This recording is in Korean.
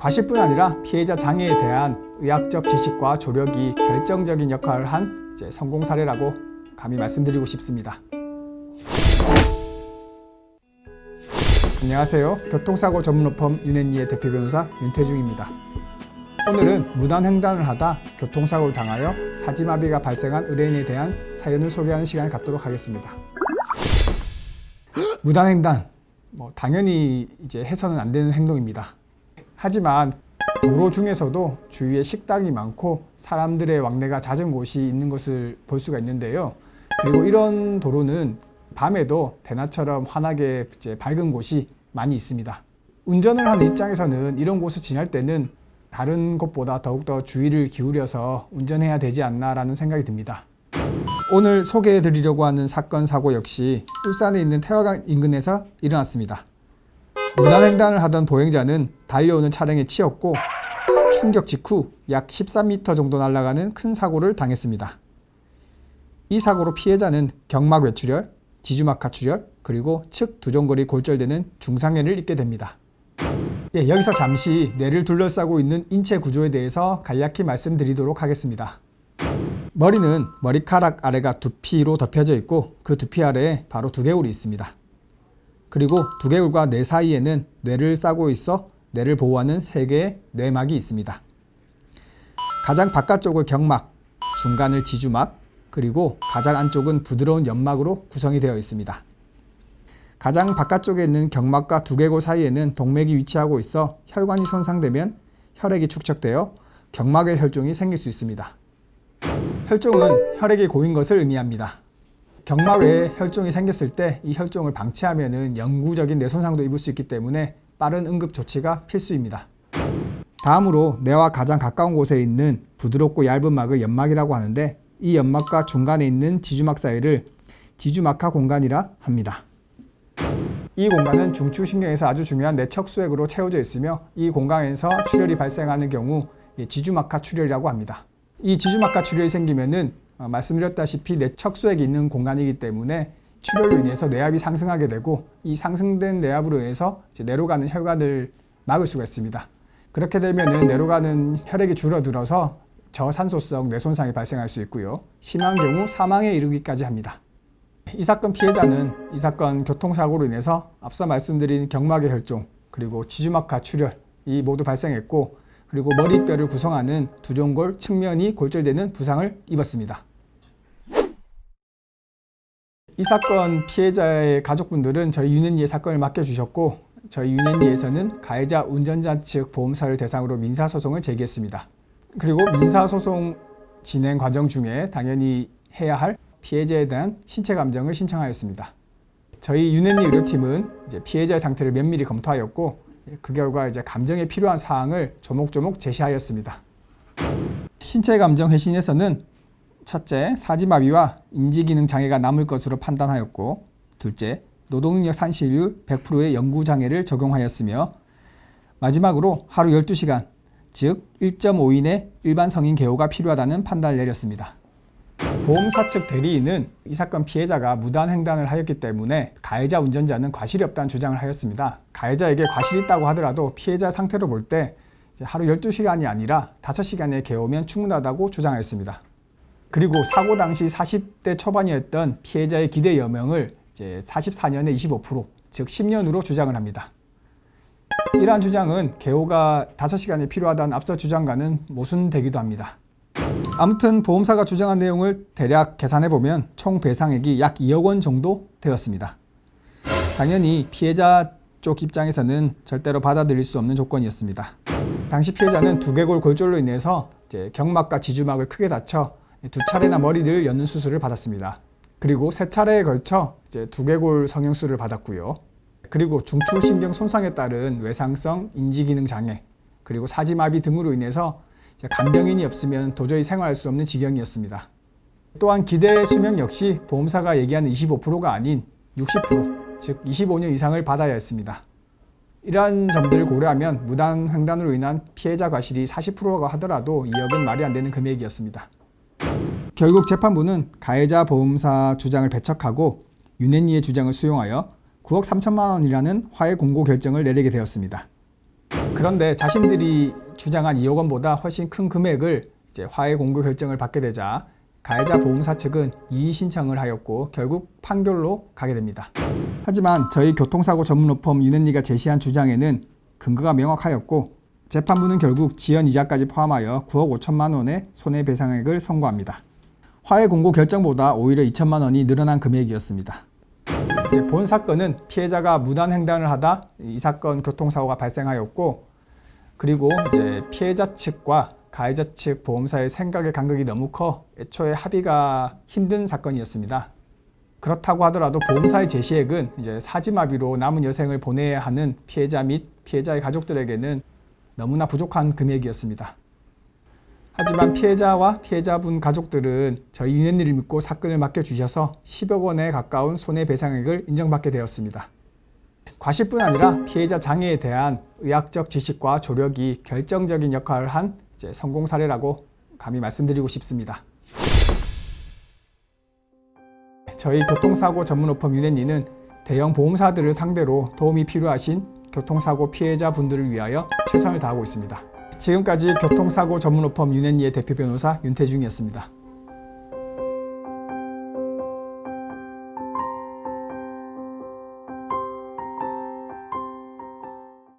과실뿐 아니라 피해자 장애에 대한 의학적 지식과 조력이 결정적인 역할을 한 성공 사례라고 감히 말씀드리고 싶습니다. 안녕하세요. 교통사고 전문업범 윤앤리의 대표 변호사 윤태중입니다. 오늘은 무단횡단을 하다 교통사고를 당하여 사지마비가 발생한 의뢰인에 대한 사연을 소개하는 시간을 갖도록 하겠습니다. 무단횡단, 당연히 해서는 안 되는 행동입니다. 하지만 도로 중에서도 주위에 식당이 많고 사람들의 왕래가 잦은 곳이 있는 것을 볼 수가 있는데요. 그리고 이런 도로는 밤에도 대낮처럼 환하게 밝은 곳이 많이 있습니다. 운전을 하는 입장에서는 이런 곳을 지날 때는 다른 곳보다 더욱더 주의를 기울여서 운전해야 되지 않나라는 생각이 듭니다. 오늘 소개해 드리려고 하는 사건 사고 역시 울산에 있는 태화강 인근에서 일어났습니다. 무단횡단을 하던 보행자는 달려오는 차량에 치였고 충격 직후 약 13m 정도 날아가는 큰 사고를 당했습니다. 이 사고로 피해자는 경막 외출혈, 지주막하 출혈, 그리고 측 두종골이 골절되는 중상해를 입게 됩니다. 여기서 잠시 뇌를 둘러싸고 있는 인체 구조에 대해서 간략히 말씀드리도록 하겠습니다. 머리는 머리카락 아래가 두피로 덮여져 있고 그 두피 아래에 바로 두개골이 있습니다. 그리고 두개골과 뇌 사이에는 뇌를 싸고 있어 뇌를 보호하는 3개의 뇌막이 있습니다. 가장 바깥쪽을 경막, 중간을 지주막, 그리고 가장 안쪽은 부드러운 연막으로 구성이 되어 있습니다. 가장 바깥쪽에 있는 경막과 두개골 사이에는 동맥이 위치하고 있어 혈관이 손상되면 혈액이 축적되어 경막의 혈종이 생길 수 있습니다. 혈종은 혈액이 고인 것을 의미합니다. 경막 외에 혈종이 생겼을 때 이 혈종을 방치하면 영구적인 뇌 손상도 입을 수 있기 때문에 빠른 응급 조치가 필수입니다. 다음으로 뇌와 가장 가까운 곳에 있는 부드럽고 얇은 막을 연막이라고 하는데 이 연막과 중간에 있는 지주막 사이를 지주막하 공간이라 합니다. 이 공간은 중추신경에서 아주 중요한 뇌척수액으로 채워져 있으며 이 공간에서 출혈이 발생하는 경우 지주막하 출혈이라고 합니다. 이 지주막하 출혈이 생기면은 말씀드렸다시피 뇌척수액이 있는 공간이기 때문에 출혈로 인해서 뇌압이 상승하게 되고 이 상승된 뇌압으로 인해서 뇌로 가는 혈관을 막을 수가 있습니다. 그렇게 되면 뇌로 가는 혈액이 줄어들어서 저산소성 뇌손상이 발생할 수 있고요. 심한 경우 사망에 이르기까지 합니다. 이 사건 피해자는 이 사건 교통사고로 인해서 앞서 말씀드린 경막의 혈종 그리고 지주막하 출혈이 모두 발생했고 그리고 머리뼈를 구성하는 두종골 측면이 골절되는 부상을 입었습니다. 이 사건 피해자의 가족분들은 저희 윤앤리에 사건을 맡겨주셨고 저희 윤앤리에서는 가해자 운전자 측 보험사를 대상으로 민사소송을 제기했습니다. 그리고 민사소송 진행 과정 중에 당연히 해야 할 피해자에 대한 신체 감정을 신청하였습니다. 저희 윤앤리 의료팀은 피해자의 상태를 면밀히 검토하였고 그 결과 감정에 필요한 사항을 조목조목 제시하였습니다. 신체 감정 회신에서는 첫째, 사지마비와 인지기능 장애가 남을 것으로 판단하였고 둘째, 노동능력 산실률 100%의 영구장애를 적용하였으며 마지막으로 하루 12시간, 즉 1.5인의 일반 성인 개호가 필요하다는 판단을 내렸습니다. 보험사 측 대리인은 이 사건 피해자가 무단횡단을 하였기 때문에 가해자 운전자는 과실이 없다는 주장을 하였습니다. 가해자에게 과실이 있다고 하더라도 피해자 상태로 볼 때 하루 12시간이 아니라 5시간의 개호면 충분하다고 주장하였습니다. 그리고 사고 당시 40대 초반이었던 피해자의 기대 여명을 44년에 25%, 즉 10년으로 주장을 합니다. 이러한 주장은 개호가 5시간이 필요하다는 앞서 주장과는 모순되기도 합니다. 아무튼 보험사가 주장한 내용을 대략 계산해보면 총 배상액이 약 2억 원 정도 되었습니다. 당연히 피해자 쪽 입장에서는 절대로 받아들일 수 없는 조건이었습니다. 당시 피해자는 두개골 골절로 인해서 경막과 지주막을 크게 다쳐 2차례나 머리를 여는 수술을 받았습니다. 그리고 3차례에 걸쳐 두개골 성형수술을 받았고요. 그리고 중추신경 손상에 따른 외상성 인지기능 장애, 그리고 사지마비 등으로 인해서 간병인이 없으면 도저히 생활할 수 없는 지경이었습니다. 또한 기대 수명 역시 보험사가 얘기하는 25%가 아닌 60%, 즉 25년 이상을 받아야 했습니다. 이러한 점들을 고려하면 무단횡단으로 인한 피해자 과실이 40%가 하더라도 2억은 말이 안 되는 금액이었습니다. 결국 재판부는 가해자 보험사 주장을 배척하고 윤앤리의 주장을 수용하여 9억 3천만 원이라는 화해 공고 결정을 내리게 되었습니다. 그런데 자신들이 주장한 2억 원보다 훨씬 큰 금액을 이제 화해 공고 결정을 받게 되자 가해자 보험사 측은 이의 신청을 하였고 결국 판결로 가게 됩니다. 하지만 저희 교통사고 전문업범 윤앤리가 제시한 주장에는 근거가 명확하였고 재판부는 결국 지연 이자까지 포함하여 9억 5천만 원의 손해배상액을 선고합니다. 화해 공고 결정보다 오히려 2천만 원이 늘어난 금액이었습니다. 본 사건은 피해자가 무단 횡단을 하다 이 사건 교통사고가 발생하였고, 그리고 이제 피해자 측과 가해자 측 보험사의 생각의 간극이 너무 커 애초에 합의가 힘든 사건이었습니다. 그렇다고 하더라도 보험사의 제시액은 이제 사지마비로 남은 여생을 보내야 하는 피해자 및 피해자의 가족들에게는 너무나 부족한 금액이었습니다. 하지만 피해자와 피해자분 가족들은 저희 윤앤리를 믿고 사건을 맡겨주셔서 10억 원에 가까운 손해배상액을 인정받게 되었습니다. 과실뿐 아니라 피해자 장애에 대한 의학적 지식과 조력이 결정적인 역할을 한 성공 사례라고 감히 말씀드리고 싶습니다. 저희 교통사고 전문업범 윤앤리는 대형 보험사들을 상대로 도움이 필요하신 교통사고 피해자분들을 위하여 최선을 다하고 있습니다. 지금까지 교통사고 전문업범 윤앤리의 대표 변호사 윤태중이었습니다.